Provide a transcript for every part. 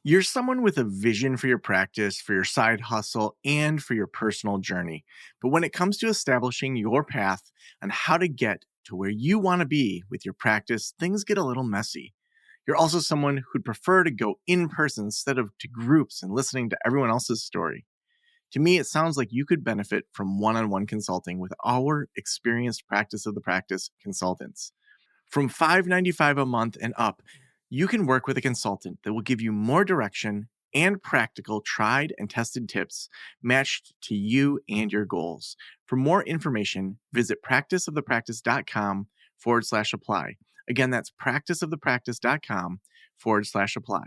You're someone with a vision for your practice, for your side hustle, and for your personal journey. But when it comes to establishing your path on how to get to where you want to be with your practice, things get a little messy. You're also someone who'd prefer to go in person instead of to groups and listening to everyone else's story. To me, it sounds like you could benefit from one on one consulting with our experienced practice of the practice consultants. From $5.95 a month and up, you can work with a consultant that will give you more direction and practical, tried and tested tips matched to you and your goals. For more information, visit practiceofthepractice.com/apply. Again, that's practiceofthepractice.com/apply.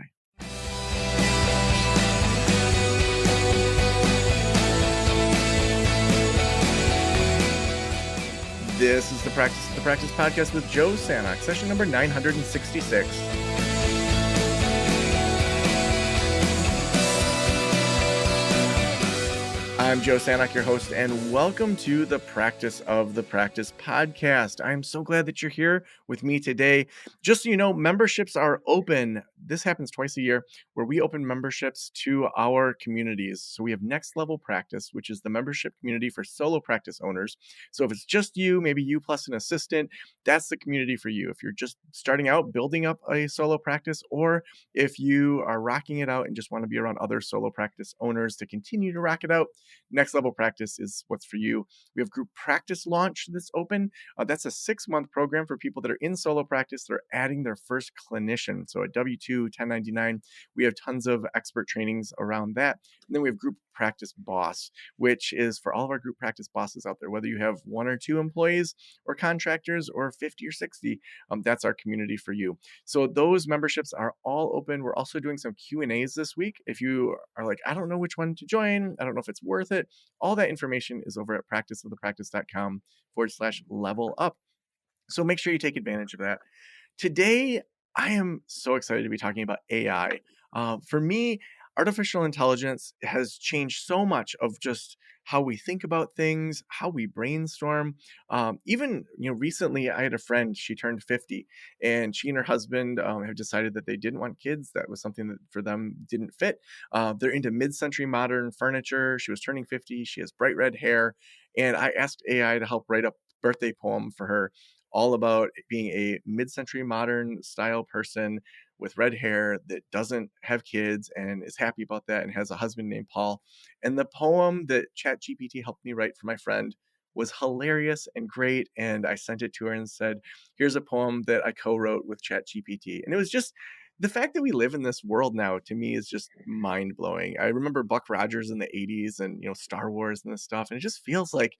This is the Practice of the Practice podcast with Joe Sanok, session number 966. I'm Joe Sanok, your host, and welcome to the Practice of the Practice podcast. I'm so glad that you're here with me today. Just so you know, memberships are open. This happens twice a year where we open memberships to our communities. So we have Next Level Practice, which is the membership community for solo practice owners. So if it's just you, maybe you plus an assistant, that's the community for you. If you're just starting out, building up a solo practice, or if you are rocking it out and just want to be around other solo practice owners to continue to rock it out, Next Level Practice is what's for you. We have Group Practice Launch that's open. That's a 6-month program for people that are in solo practice. They're adding their first clinician. So at W-2, 1099, we have tons of expert trainings around that. And then we have Group Practice Boss, which is for all of our group practice bosses out there, whether you have 1 or 2 employees or contractors or 50 or 60, that's our community for you. So those memberships are all open. We're also doing some Q&As this week. If you are like, I don't know which one to join, I don't know if it's worth it, all that information is over at practiceofthepractice.com/level up. So make sure you take advantage of that. Today, I am so excited to be talking about AI. For me, artificial intelligence has changed so much of just how we think about things, how we brainstorm. Even recently, I had a friend. She turned 50, and she and her husband have decided that they didn't want kids. That was something that for them didn't fit. They're into mid-century modern furniture. She was turning 50. She has bright red hair, and I asked AI to help write a birthday poem for her all about being a mid-century modern style person with red hair that doesn't have kids and is happy about that and has a husband named Paul. And the poem that ChatGPT helped me write for my friend was hilarious and great. And I sent it to her and said, here's a poem that I co-wrote with ChatGPT. And it was just the fact that we live in this world now, to me, is just mind-blowing. I remember Buck Rogers in the 80s and Star Wars and this stuff. And it just feels like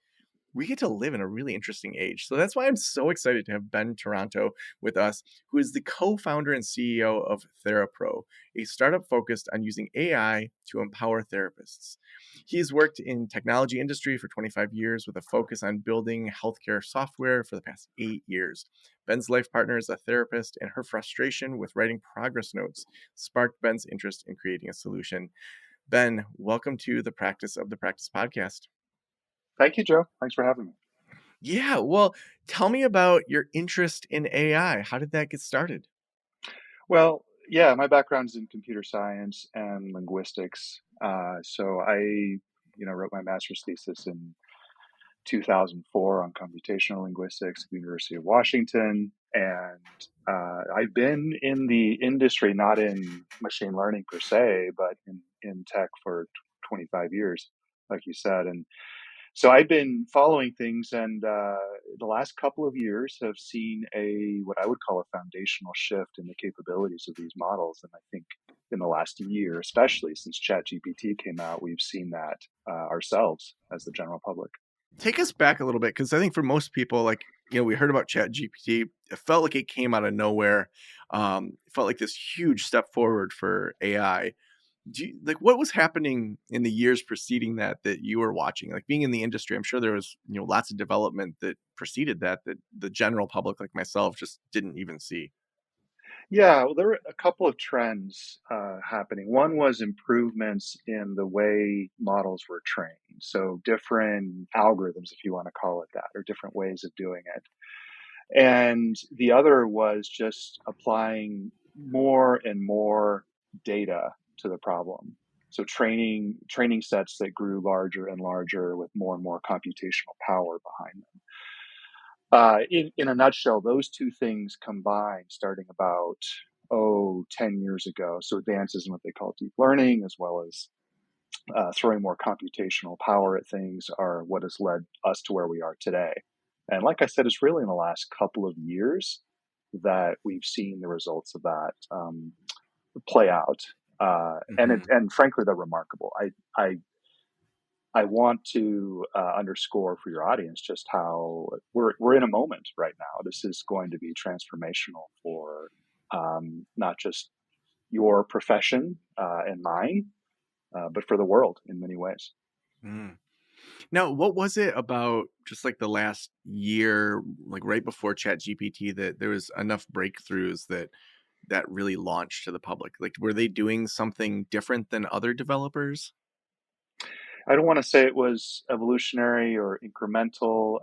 we get to live in a really interesting age. So that's why I'm so excited to have Ben Toronto with us, who is the co-founder and CEO of TheraPro, a startup focused on using AI to empower therapists. He's worked in technology industry for 25 years with a focus on building healthcare software for the past 8 years. Ben's life partner is a therapist, and her frustration with writing progress notes sparked Ben's interest in creating a solution. Ben, welcome to the Practice of the Practice podcast. Thank you, Joe. Thanks for having me. Yeah, well, tell me about your interest in AI. How did that get started? Well, yeah, my background is in computer science and linguistics. So I, wrote my master's thesis in 2004 on computational linguistics at the University of Washington. And I've been in the industry, not in machine learning per se, but in tech for 25 years, like you said. And so I've been following things, and the last couple of years have seen what I would call a foundational shift in the capabilities of these models. And I think in the last year, especially since ChatGPT came out, we've seen that ourselves as the general public. Take us back a little bit, because I think for most people, we heard about ChatGPT. It felt like it came out of nowhere. It felt like this huge step forward for AI. What was happening in the years preceding that you were watching? Like, being in the industry, I'm sure there was lots of development that preceded that the general public like myself just didn't even see. Yeah, well, there were a couple of trends happening. One was improvements in the way models were trained. So different algorithms, if you want to call it that, or different ways of doing it. And the other was just applying more and more data to the problem. So training sets that grew larger and larger with more and more computational power behind them. In a nutshell, those two things combined starting about 10 years ago. So advances in what they call deep learning, as well as throwing more computational power at things, are what has led us to where we are today. And like I said, it's really in the last couple of years that we've seen the results of that play out. Hmm. And frankly, they're remarkable. I want to underscore for your audience just how we're in a moment right now. This is going to be transformational for not just your profession and mine, but for the world in many ways. Mm. Now, what was it about just like the last year, like right before ChatGPT, that there was enough breakthroughs that really launched to the public? Like, were they doing something different than other developers? I don't want to say it was evolutionary or incremental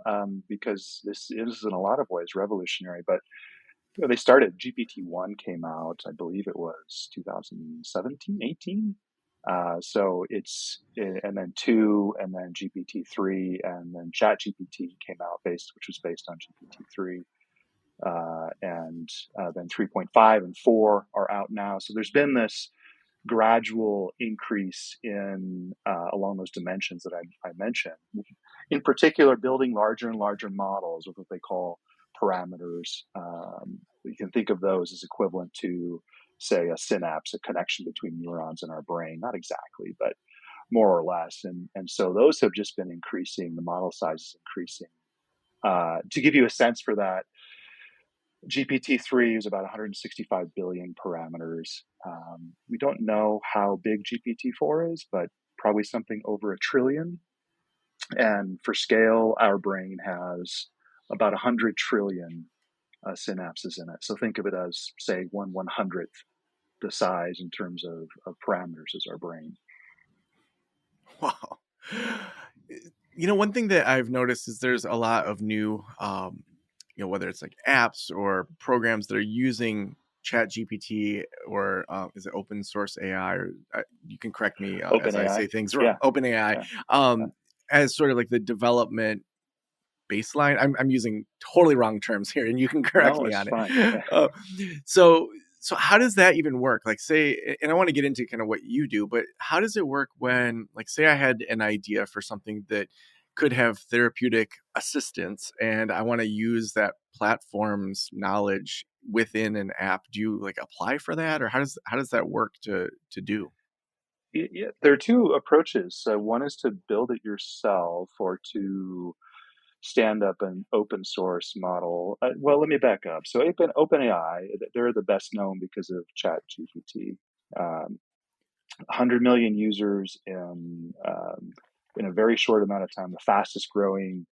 because this is in a lot of ways revolutionary, but they started. GPT-1 came out, I believe it was 2017, 18. So and then 2, and then GPT-3, and then ChatGPT came out which was based on GPT-3. And then 3.5 and 4 are out now. So there's been this gradual increase in along those dimensions that I mentioned. In particular, building larger and larger models with what they call parameters. You can think of those as equivalent to, say, a synapse, a connection between neurons in our brain. Not exactly, but more or less. And so those have just been increasing. The model size is increasing. To give you a sense for that, GPT-3 is about 165 billion parameters. We don't know how big GPT-4 is, but probably something over a trillion. And for scale, our brain has about 100 trillion synapses in it. So think of it as, say, 1/100th the size in terms of parameters as our brain. Wow. One thing that I've noticed is there's a lot of new, whether it's like apps or programs that are using Chat GPT, or is it open source AI, or you can correct me as I say OpenAI. things wrong, Yeah, OpenAI, yeah, yeah. as sort of like the development baseline. I'm using totally wrong terms here, and you can correct No, me it's on it. fine. Yeah. Uh, so so how does that even work? Like, say, and I want to get into kind of what you do, but how does it work when, like, say, I had an idea for something that could have therapeutic assistance, and I want to use that platform's knowledge within an app? Do you like apply for that, or how does that work to do? Yeah, there are two approaches. One is to build it yourself or to stand up an open source model. Well, let me back up. So OpenAI, they're the best known because of ChatGPT. 100 million users in a very short amount of time, the fastest growing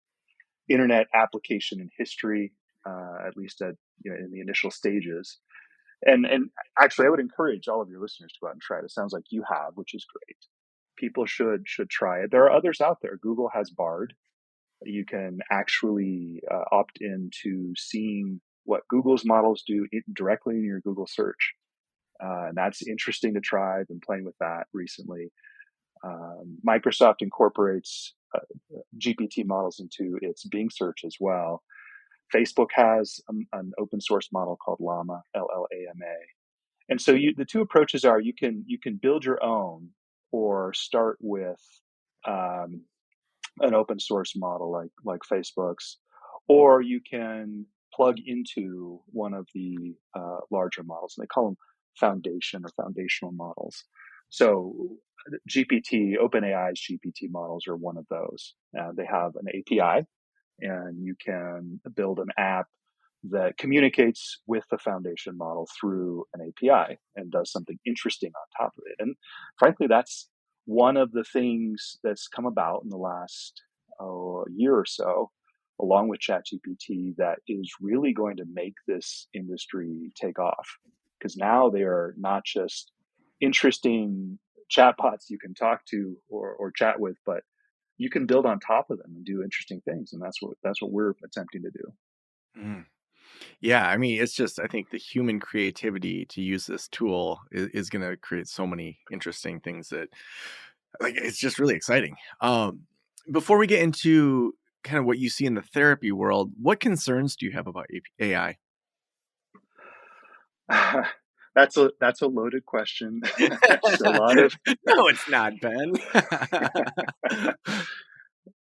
internet application in history, at least in the initial stages. And actually, I would encourage all of your listeners to go out and try it. It sounds like you have, which is great. People should try it. There are others out there. Google has Bard. You can actually opt into seeing what Google's models do directly in your Google search. And that's interesting to try. I've been playing with that recently. Microsoft incorporates GPT models into its Bing search as well. Facebook has an open source model called Llama, LLAMA. And so the two approaches are you can build your own or start with um, an open source model like Facebook's, or you can plug into one of the larger models. And they call them foundation or foundational models. So OpenAI's GPT models are one of those. They have an API, and you can build an app that communicates with the foundation model through an API and does something interesting on top of it. And frankly, that's one of the things that's come about in the last year or so, along with ChatGPT, that is really going to make this industry take off. Because now they are not just interesting chatbots you can talk to or chat with, but you can build on top of them and do interesting things. And that's what we're attempting to do. Mm. Yeah, I mean, it's just I think the human creativity to use this tool is going to create so many interesting things that like it's just really exciting. Before we get into kind of what you see in the therapy world, what concerns do you have about AI? That's a loaded question. There's a lot of No, it's not, Ben.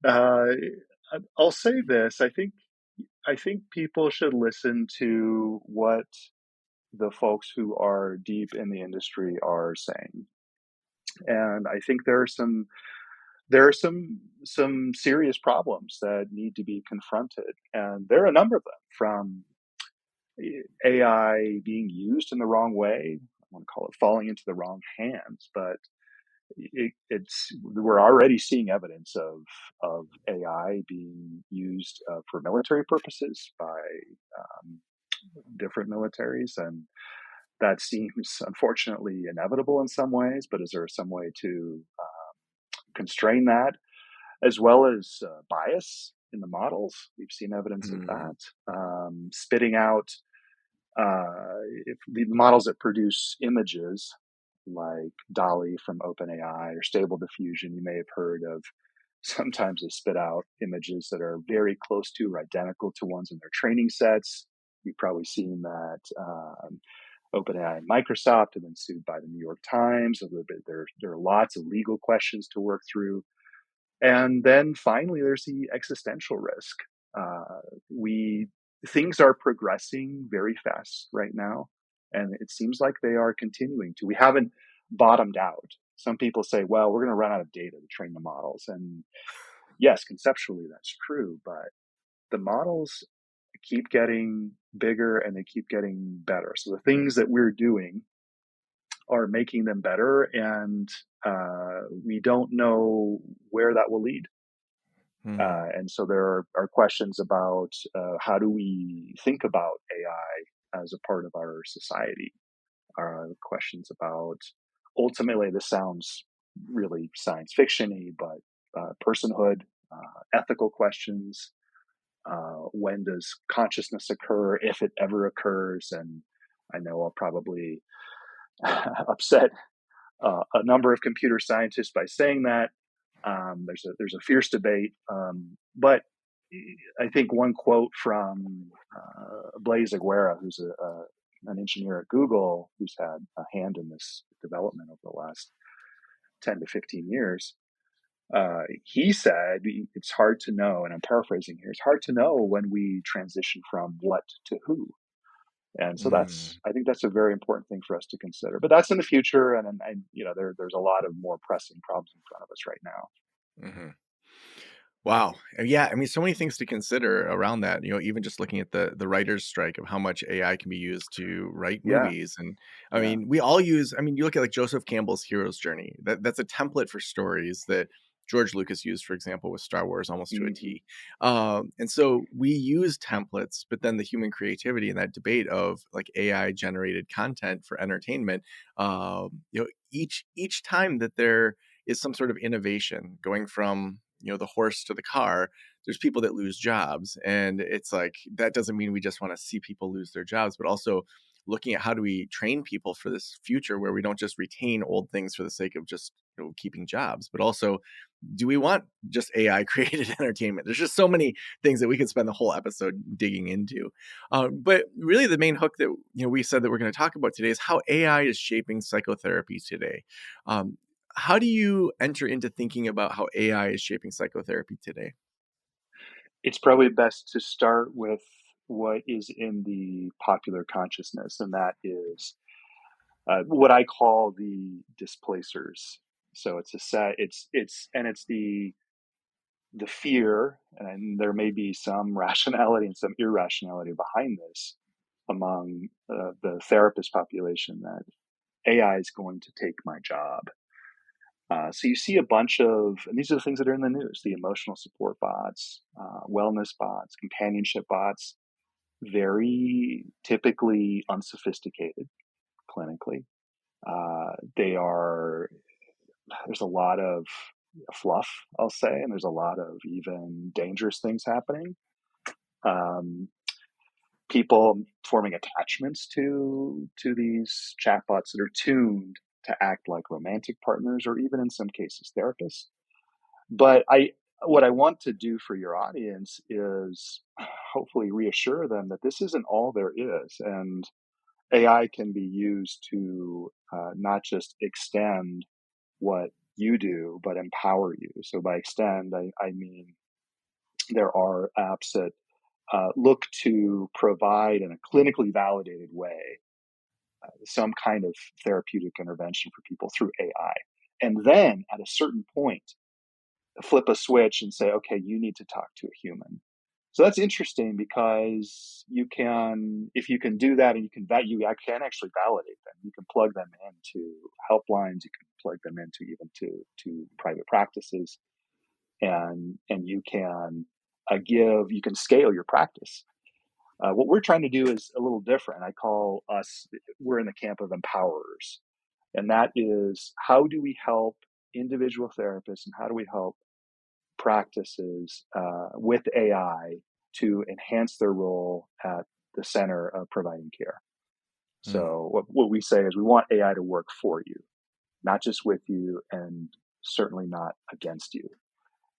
uh, I'll say this. I think people should listen to what the folks who are deep in the industry are saying. And I think there are some serious problems that need to be confronted. And there are a number of them, from AI being used in the wrong way. I want to call it falling into the wrong hands, but it's we're already seeing evidence of AI being used for military purposes by um, different militaries, and that seems unfortunately inevitable in some ways. But is there some way to constrain that, as well as bias in the models? We've seen evidence of Mm, that. Spitting out if the models that produce images like Dolly from OpenAI or Stable Diffusion, you may have heard of. Sometimes they spit out images that are very close to or identical to ones in their training sets. You've probably seen that OpenAI and Microsoft have been sued by the New York Times. There are lots of legal questions to work through. And then finally, there's the existential risk. Uh, we Things are progressing very fast right now, and it seems like they are continuing to. We haven't bottomed out. Some people say, "Well, we're going to run out of data to train the models," and yes, conceptually that's true, but the models keep getting bigger and they keep getting better. So the things that we're doing are making them better, and we don't know where that will lead. mm, And so there are questions about how do we think about AI as a part of our society? Questions about, ultimately, this sounds really science fictiony, but personhood, ethical questions. When does consciousness occur, if it ever occurs? And I know I'll probably upset a number of computer scientists by saying that. There's a fierce debate, but I think one quote from Blaise Aguera, who's an engineer at Google, who's had a hand in this development over the last 10 to 15 years. He said, "It's hard to know," and I'm paraphrasing here. It's hard to know when we transition from what to who. And so mm, I think that's a very important thing for us to consider. But that's in the future, and there's a lot of more pressing problems in front of us right now. mhm. Wow. Yeah, I mean, so many things to consider around that. Even just looking at the writers' strike of how much AI can be used to write Yeah, movies, and I yeah. mean, we all use. I mean, you look at like Joseph Campbell's hero's journey. That's a template for stories that George Lucas used, for example, with Star Wars, almost to a Hmm. T. And so we use templates, but then the human creativity and that debate of like AI generated content for entertainment. Each time that there is some sort of innovation going from the horse to the car, there's people that lose jobs, and it's like that doesn't mean we just want to see people lose their jobs, but also looking at how do we train people for this future where we don't just retain old things for the sake of just keeping jobs, but also do we want just AI created entertainment? There's just so many things that we could spend the whole episode digging into. But really, the main hook that we said that we're going to talk about today is how AI is shaping psychotherapy today. Um, how do you enter into thinking about how AI is shaping psychotherapy today? It's probably best to start with what is in the popular consciousness, and that is what I call the displacers. So it's a set. It's the fear, and there may be some rationality and some irrationality behind this among the therapist population, that AI is going to take my job. So you see a bunch of, and these are the things that are in the news: the emotional support bots, wellness bots, companionship bots, very typically unsophisticated clinically. They are There's a lot of fluff, I'll say, and there's a lot of even dangerous things happening. Um, people forming attachments to these chatbots that are tuned to act like romantic partners, or even in some cases therapists. But what I want to do for your audience is hopefully reassure them that this isn't all there is, and AI can be used to not just extend what you do, but empower you. So by extend, I mean there are apps that look to provide in a clinically validated way some kind of therapeutic intervention for people through AI. And then at a certain point, flip a switch and say, okay, you need to talk to a human. So that's interesting because you can, if you can do that, and I can actually validate them. You can plug them into helplines. You can plug them into even to private practices, and you can scale your practice. What we're trying to do is a little different. We're in the camp of empowerers. And that is, how do we help individual therapists, and how do we help practices with AI to enhance their role at the center of providing care? Mm. So what we say is, we want AI to work for you, not just with you, and certainly not against you.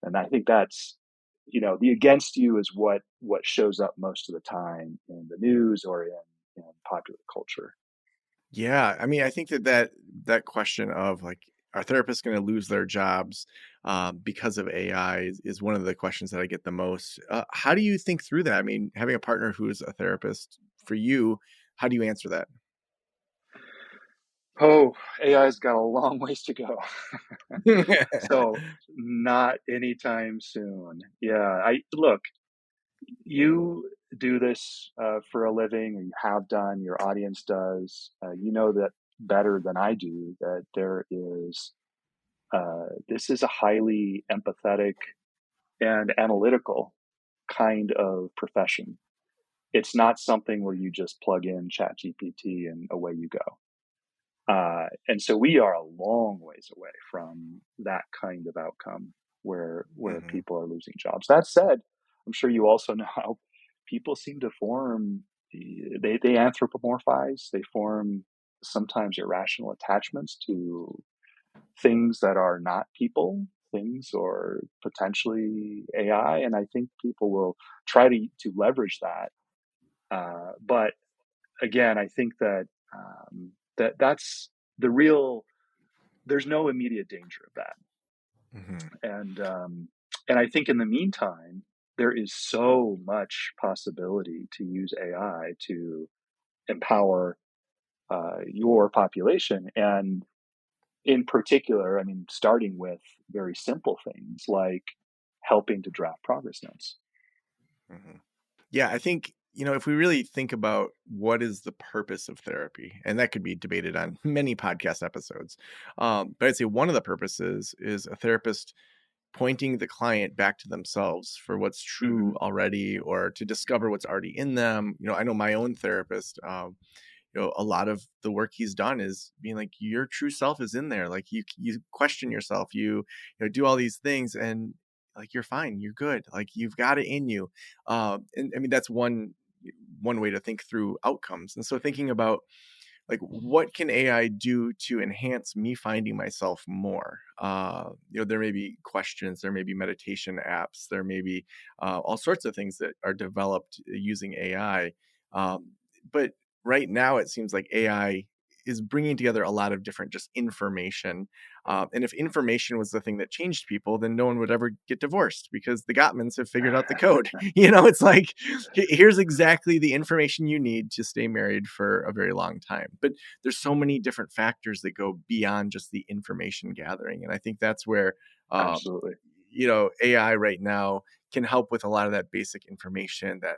And I think that's, the against you is what shows up most of the time in the news or in popular culture. Yeah, I mean, I think that question of like, are therapists going to lose their jobs because of AI is one of the questions that I get the most. How do you think through that? I mean, having a partner who is a therapist for you, how do you answer that? Oh, AI's got a long ways to go. So not anytime soon. Yeah, I look, you do this for a living, or you have done, your audience does. You know that better than I do, that this is a highly empathetic and analytical kind of profession. It's not something where you just plug in ChatGPT and away you go. And so we are a long ways away from that kind of outcome where Hmm. people are losing jobs. That said, I'm sure you also know how people seem to form, they anthropomorphize, they form sometimes irrational attachments to things that are not people, things or potentially AI. And I think people will try to leverage that. But again, I think that that's the real. There's no immediate danger of that, Hmm. and I think in the meantime, there is so much possibility to use AI to empower your population, and in particular, I mean, starting with very simple things like helping to draft progress notes. Hmm. Yeah, I think, if we really think about what is the purpose of therapy, and that could be debated on many podcast episodes. But I'd say one of the purposes is a therapist pointing the client back to themselves for what's Hmm. true already, or to discover what's already in them. I know my own therapist, a lot of the work he's done is being like, your true self is in there. Like, you question yourself, do all these things, and like, you're fine, you're good, like, you've got it in you. And I mean, that's one way to think through outcomes. And so thinking about, like, what can AI do to enhance me finding myself more? There may be questions, there may be meditation apps, there may be all sorts of things that are developed using AI. But right now, it seems like AI is bringing together a lot of different just information. And if information was the thing that changed people, then no one would ever get divorced because the Gottmans have figured out the code. It's like, here's exactly the information you need to stay married for a very long time. But there's so many different factors that go beyond just the information gathering. And I think that's where, um, Absolutely. AI right now can help with a lot of that basic information, that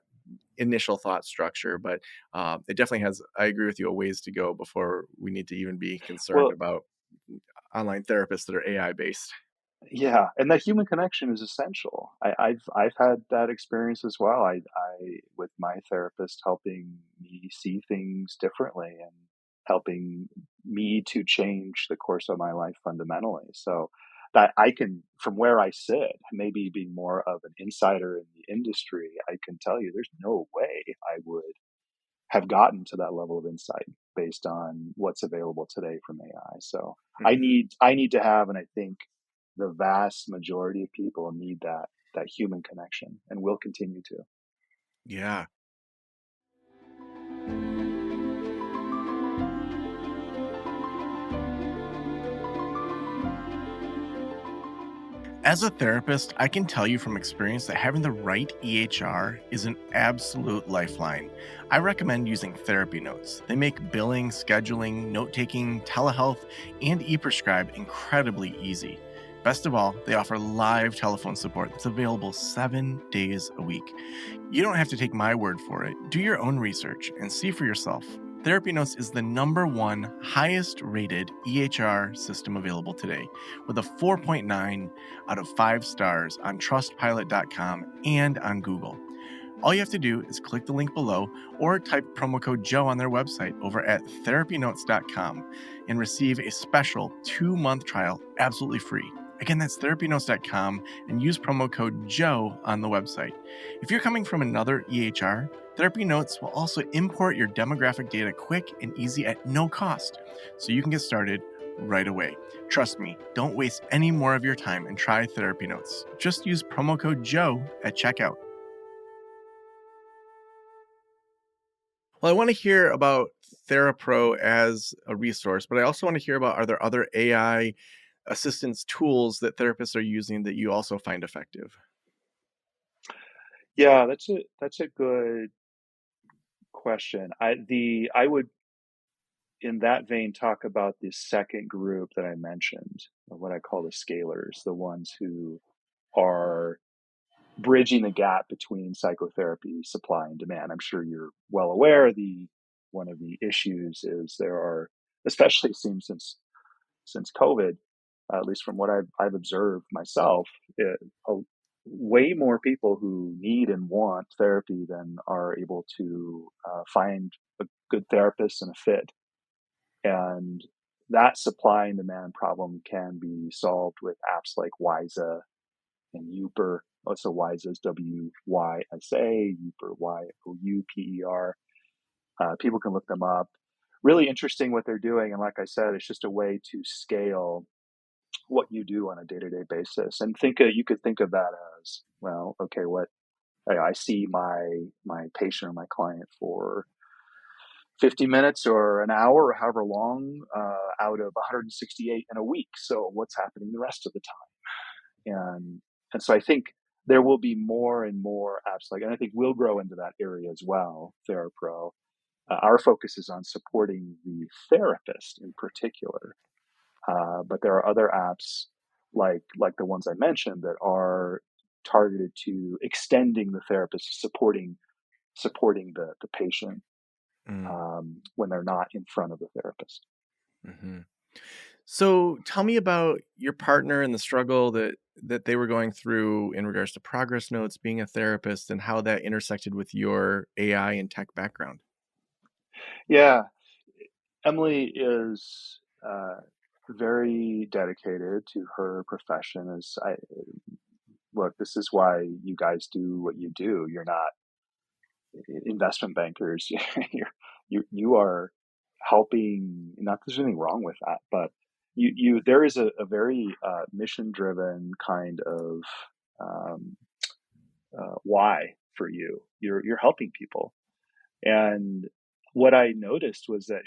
initial thought structure. But it definitely has, I agree with you, a ways to go before we need to even be concerned Well, about online therapists that are AI based. yeah, and that human connection is essential. I've had that experience as well. I with my therapist helping me see things differently, and helping me to change the course of my life fundamentally. So that I can, from where I sit, maybe being more of an insider in the industry, I can tell you there's no way I would have gotten to that level of insight based on what's available today from AI. So Mhm. I need to have, and I think the vast majority of people need that human connection, and will continue to. Yeah. As a therapist, I can tell you from experience that having the right EHR is an absolute lifeline. I recommend using therapy notes. They make billing, scheduling, note taking, telehealth, and e prescribe incredibly easy. Best of all, they offer live telephone support that's available 7 days a week. You don't have to take my word for it. Do your own research and see for yourself. Therapy Notes is the number one highest rated EHR system available today, with a 4.9 out of 5 stars on trustpilot.com and on Google. All you have to do is click the link below or type promo code Joe on their website over at therapynotes.com and receive a special 2-month trial absolutely free. Again, that's therapynotes.com and use promo code Joe on the website. If you're coming from another EHR, Therapy Notes will also import your demographic data quick and easy at no cost, so you can get started right away. Trust me, don't waste any more of your time and try Therapy Notes. Just use promo code Joe at checkout. Well, I want to hear about TheraPro as a resource, but I also want to hear about, are there other AI assistance tools that therapists are using that you also find effective? Yeah, that's a good question. I would, in that vein, talk about the second group that I mentioned, of what I call the scalers, the ones who are bridging the gap between psychotherapy supply and demand. I'm sure you're well aware, the one of the issues is there are, especially it seems since COVID, at least from what I've observed myself, a, way more people who need and want therapy than are able to find a good therapist and a fit. And that supply and demand problem can be solved with apps like Wyza and Youper. Also, Wyza is WYSA, Youper YOUPER. People can look them up. Really interesting what they're doing, and like I said, it's just a way to scale what you do on a day-to-day basis. And you could think of that as, well, okay, what I see my patient or my client for 50 minutes or an hour or however long, out of 168 in a week. So what's happening the rest of the time? And so I think there will be more and more apps like, and I think we'll grow into that area as well, TheraPro. Our focus is on supporting the therapist in particular, but there are other apps like the ones I mentioned that are targeted to extending the therapist, supporting the patient Mm, when they're not in front of the therapist. mhm. So tell me about your partner and the struggle that they were going through in regards to progress notes, being a therapist, and how that intersected with your AI and tech background. Yeah, Emily is very dedicated to her profession. As I look, this is why you guys do what you do. You're not investment bankers. You are helping. Not that there's anything wrong with that, but there is a very mission driven kind of um, why for you. You're helping people, and what I noticed was that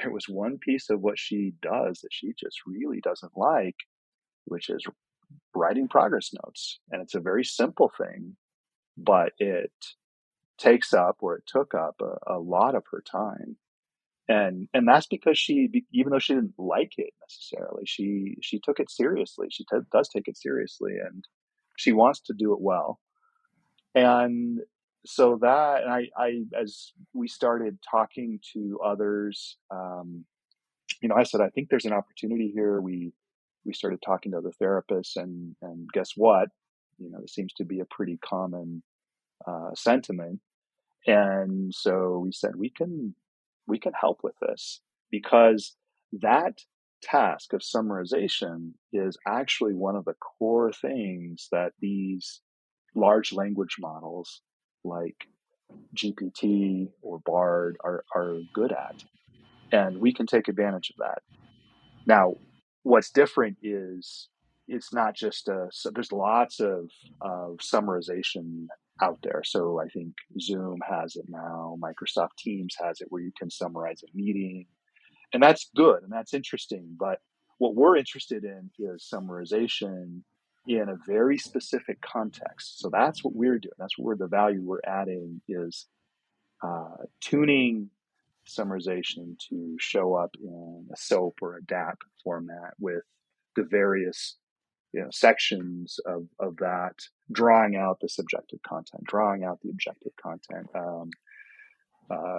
there was one piece of what she does that she just really doesn't like, which is writing progress notes. And it's a very simple thing, but it takes up, or it took up, a lot of her time. And that's because even though she didn't like it necessarily, she took it seriously. Does take it seriously, and she wants to do it well. And so that, and I as we started talking to others, I said, I think there's an opportunity here. We started talking to other therapists, and guess what? This seems to be a pretty common sentiment. And so we said we can help with this, because that task of summarization is actually one of the core things that these large language models like GPT or Bard are good at. And we can take advantage of that. Now, what's different is it's not just so there's lots of summarization out there. So I think Zoom has it now, Microsoft Teams has it where you can summarize a meeting, and that's good and that's interesting. But what we're interested in is summarization in a very specific context. So that's what we're doing. That's where the value we're adding is tuning summarization to show up in a SOAP or a DAP format with the various sections of that, drawing out the subjective content, drawing out the objective content,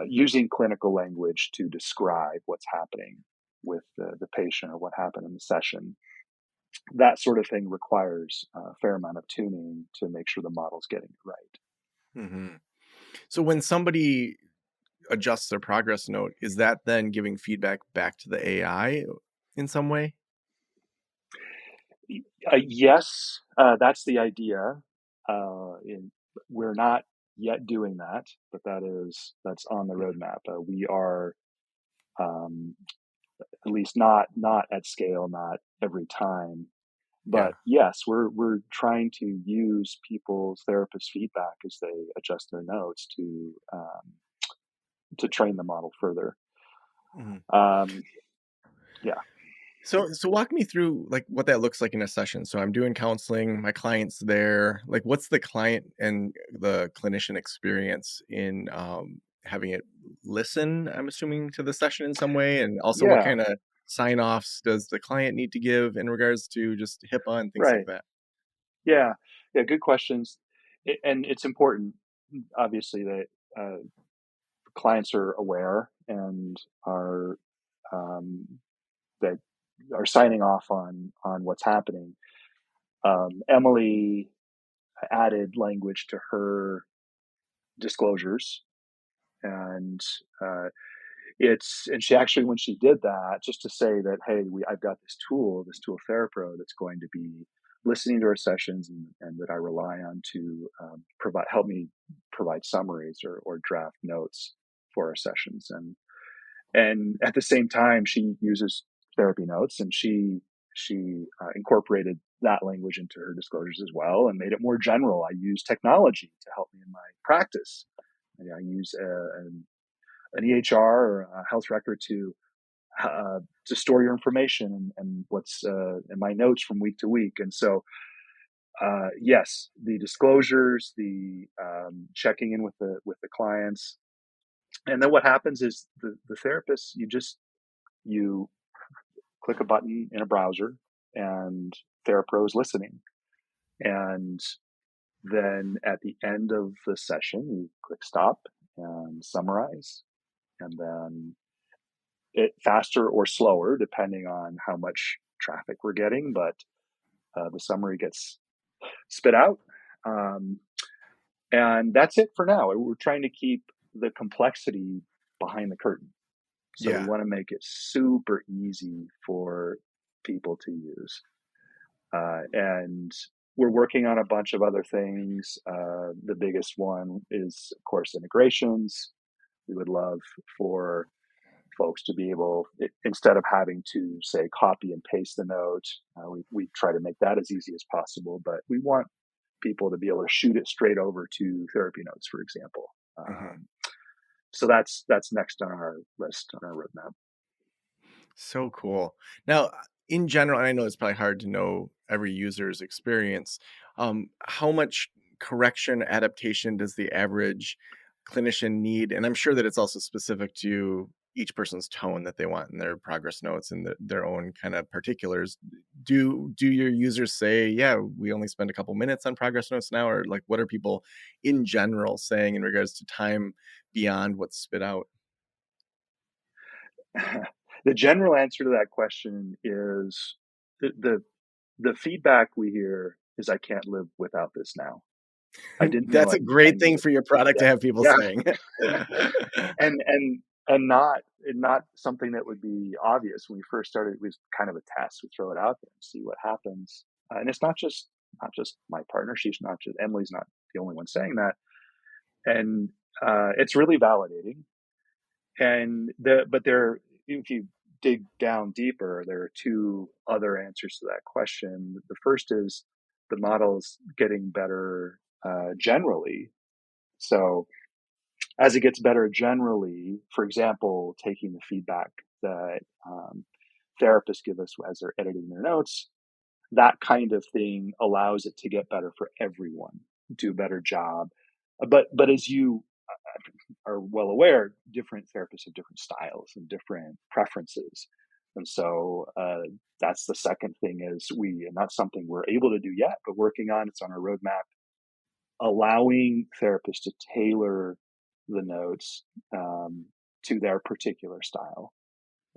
using clinical language to describe what's happening with the patient or what happened in the session. That sort of thing requires a fair amount of tuning to make sure the model's getting it right. Hmm. So when somebody adjusts their progress note, is that then giving feedback back to the AI in some way? Yes, that's the idea. We're not yet doing that, but that's on the Mhm. roadmap. We are um, at least not at scale, not every time. Yeah. But yes, we're trying to use people's therapist feedback as they adjust their notes to train the model further. Mhm. Um, yeah, So walk me through like what that looks like in a session. So I'm doing counseling, my client's there. Like what's the client and the clinician experience in having it listen, I'm assuming, to the session in some way? And also what yeah, kind of sign-offs does the client need to give in regards to just HIPAA and things like right, that? yeah, yeah. Good questions, and it's important, obviously, that clients are aware and are um, that are signing off on what's happening. Emily added language to her disclosures, and uh, and she actually, when she did that, just to say that, hey, I've got this tool TheraPro that's going to be listening to our sessions, and that I rely on to provide help me provide summaries or draft notes for our sessions. And at the same time, she uses therapy notes, and she incorporated that language into her disclosures as well, and made it more general. I use technology to help me in my practice. I use an EHR or a health record to store your information, and what's in my notes from week to week. And so, yes, the disclosures, the checking in with the clients, and then what happens is the therapist, you click a button in a browser, and TheraPro is listening. And then at the end of the session, you click stop and summarize, and then it faster or slower depending on how much traffic we're getting, but the summary gets spit out. Um, and that's it for now. We're trying to keep the complexity behind the curtain. So we Yeah. want to make it super easy for people to use. And we're working on a bunch of other things. The biggest one is, of course, integrations. We would love for folks to be able, instead of having to say copy and paste the note, we try to make that as easy as possible. But we want people to be able to shoot it straight over to therapy notes, for example. Mhm. So that's next on our list on our roadmap. So cool. Now, in general, and I know it's probably hard to know every user's experience. How much correction adaptation does the average clinician need? And I'm sure that it's also specific to each person's tone that they want in their progress notes and their own kind of particulars. Do your users say, "Yeah, we only spend a couple minutes on progress notes now," or like what are people in general saying in regards to time beyond what's spit out? The general answer to that question is the feedback we hear is, I can't live without this now. I didn't know That's a I great thing needed for your it. product to have people Yeah, saying. yeah. and and not something that would be obvious when we first started. It was kind of a test. We throw it out there and see what happens. And it's not just my partner. She's not just Emily's not the only one saying that, and it's really validating. But there, if you dig down deeper, there are two other answers to that question. The first is the model's getting better generally. So as it gets better generally, for example, taking the feedback that therapists give us as they're editing their notes, that kind of thing allows it to get better for everyone, do a better job. But as you are well aware, different therapists have different styles and different preferences. And so that's the second thing is and that's something we're able to do yet, but working on, it's on our roadmap, allowing therapists to tailor the notes to their particular style.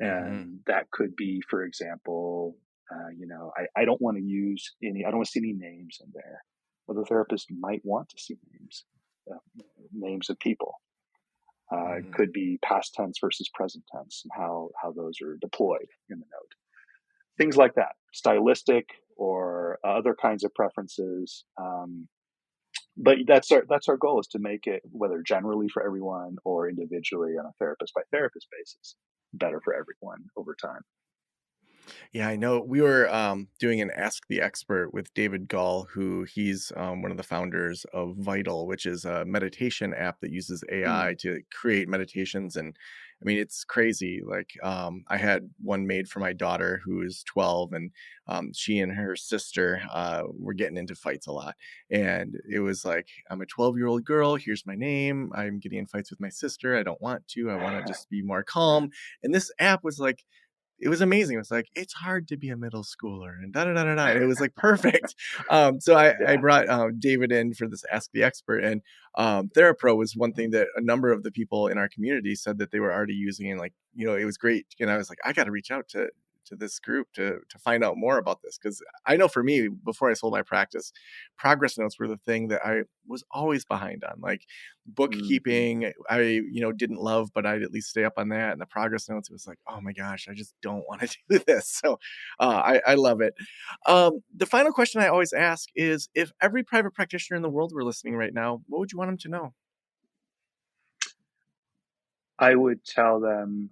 Hmm. And that could be, for example, I don't want to I don't want to see any names in there. Well, the therapist might want to see uh, names of people. It Hmm. could be past tense versus present tense and how those are deployed in the note. Things like that, stylistic or other kinds of preferences. But that's our goal, is to make it, whether generally for everyone or individually on a therapist by therapist basis, better for everyone over time. Yeah, I know. We were doing an Ask the Expert with David Gall, who he's one of the founders of Vital, which is a meditation app that uses AI Mm. to create meditations. And I mean, it's crazy. Like, I had one made for my daughter who is 12, and she and her sister were getting into fights a lot. And it was like, I'm a 12-year-old girl. Here's my name. I'm getting in fights with my sister. I don't want to. I want to just be more calm. And this app was like, it was amazing. It was like, it's hard to be a middle schooler and da da da da da. And it was like perfect. So I Yeah. brought David in for this Ask the Expert, and TheraPro was one thing that a number of the people in our community said that they were already using, and like, it was great. And I was like, I got to reach out to this group to find out more about this, because I know for me, before I sold my practice, progress notes were the thing that I was always behind on. Like Hmm. bookkeeping, I didn't love, but I'd at least stay up on that. And the progress notes, it was like, oh my gosh, I just don't want to do this. So I love it. The final question I always ask is, if every private practitioner in the world were listening right now, what would you want them to know? I would tell them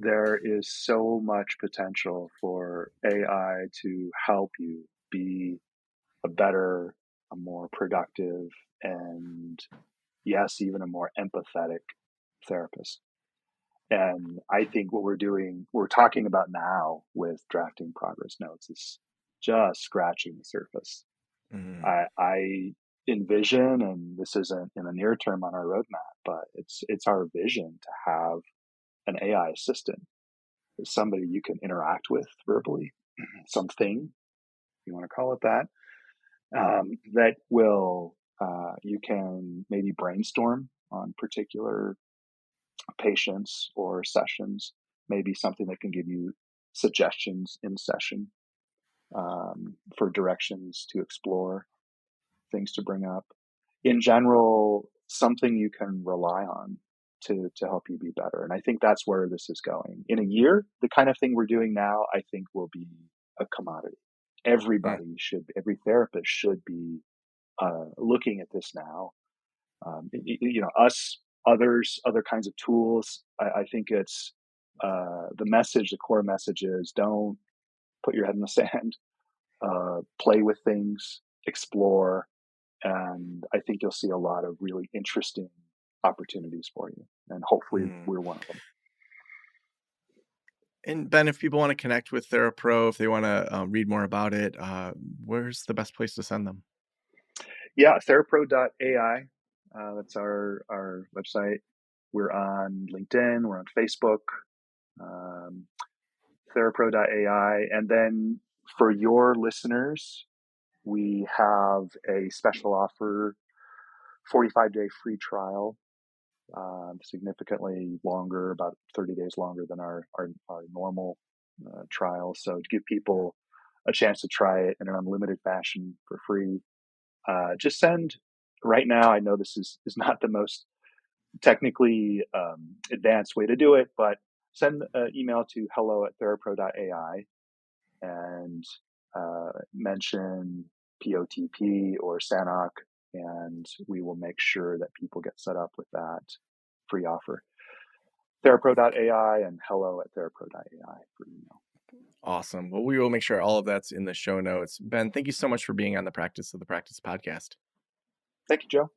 there is so much potential for AI to help you be a better, a more productive, and yes, even a more empathetic therapist. And I think what we're talking about now with drafting progress notes is just scratching the surface. Mm, I envision, and this isn't in the near term on our roadmap, but it's our vision to have an AI assistant, somebody you can interact with verbally, something, you want to call it that, that will, you can maybe brainstorm on particular patients or sessions, maybe something that can give you suggestions in session, for directions to explore, things to bring up. In general, something you can rely on to help you be better. And I think that's where this is going. In a year, the kind of thing we're doing now, I think will be a commodity. mm, Every therapist should be looking at this now. Us, others, other kinds of tools. I think it's the core message is, don't put your head in the sand. Play with things, explore, and I think you'll see a lot of really interesting opportunities for you. And hopefully, mm. we're one of them. And Ben, if people want to connect with TheraPro, if they want to read more about it, where's the best place to send them? Yeah, therapro.ai. That's our website. We're on LinkedIn. We're on Facebook. Um, therapro.ai. And then for your listeners, we have a special offer, 45-day free trial, significantly longer, about 30 days longer than our normal trial. So to give people a chance to try it in an unlimited fashion for free, just send right now. I know this is not the most technically advanced way to do it, but send an email to hello@therapro.ai and mention POTP or SANOC, and we will make sure that people get set up with that free offer. Therapro.ai and hello@therapro.ai for email. Awesome. Well, we will make sure all of that's in the show notes. Ben, thank you so much for being on the Practice of the Practice podcast. Thank you, Joe.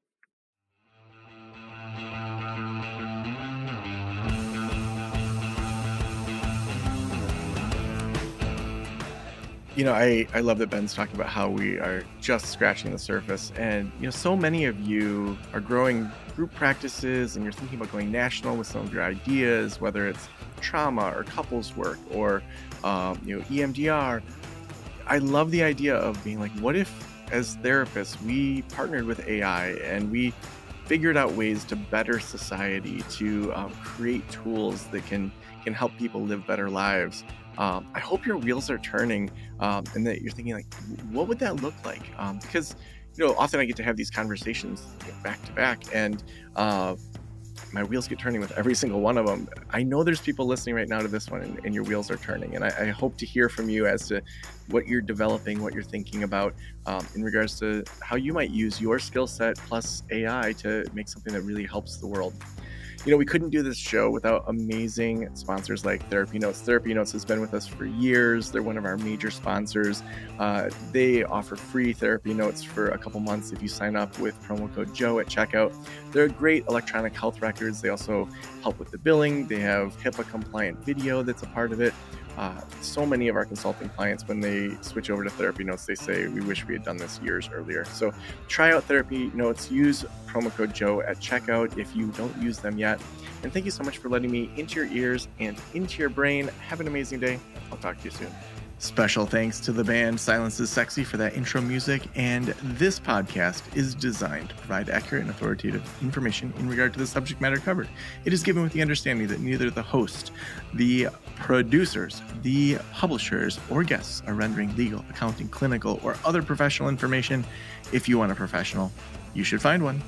I love that Ben's talking about how we are just scratching the surface. And, so many of you are growing group practices and you're thinking about going national with some of your ideas, whether it's trauma or couples work or, EMDR. I love the idea of being like, what if as therapists, we partnered with AI and we figured out ways to better society, to create tools that can help people live better lives. I hope your wheels are turning and that you're thinking like, what would that look like? Because often I get to have these conversations back to back, and my wheels get turning with every single one of them. I know there's people listening right now to this one, and your wheels are turning. And I hope to hear from you as to what you're developing, what you're thinking about in regards to how you might use your skill set plus AI to make something that really helps the world. We couldn't do this show without amazing sponsors like Therapy Notes. Therapy Notes has been with us for years. They're one of our major sponsors. They offer free therapy notes for a couple months if you sign up with promo code Joe at checkout. They're great electronic health records. They also help with the billing. They have HIPAA compliant video that's a part of it. So many of our consulting clients, when they switch over to Therapy Notes, they say, we wish we had done this years earlier. So try out Therapy Notes. Use promo code Joe at checkout if you don't use them yet. And thank you so much for letting me into your ears and into your brain. Have an amazing day. I'll talk to you soon. Special thanks to the band Silence is Sexy for that intro music, and this podcast is designed to provide accurate and authoritative information in regard to the subject matter covered. It is given with the understanding that neither the host, the producers, the publishers, or guests are rendering legal, accounting, clinical, or other professional information. If you want a professional, you should find one.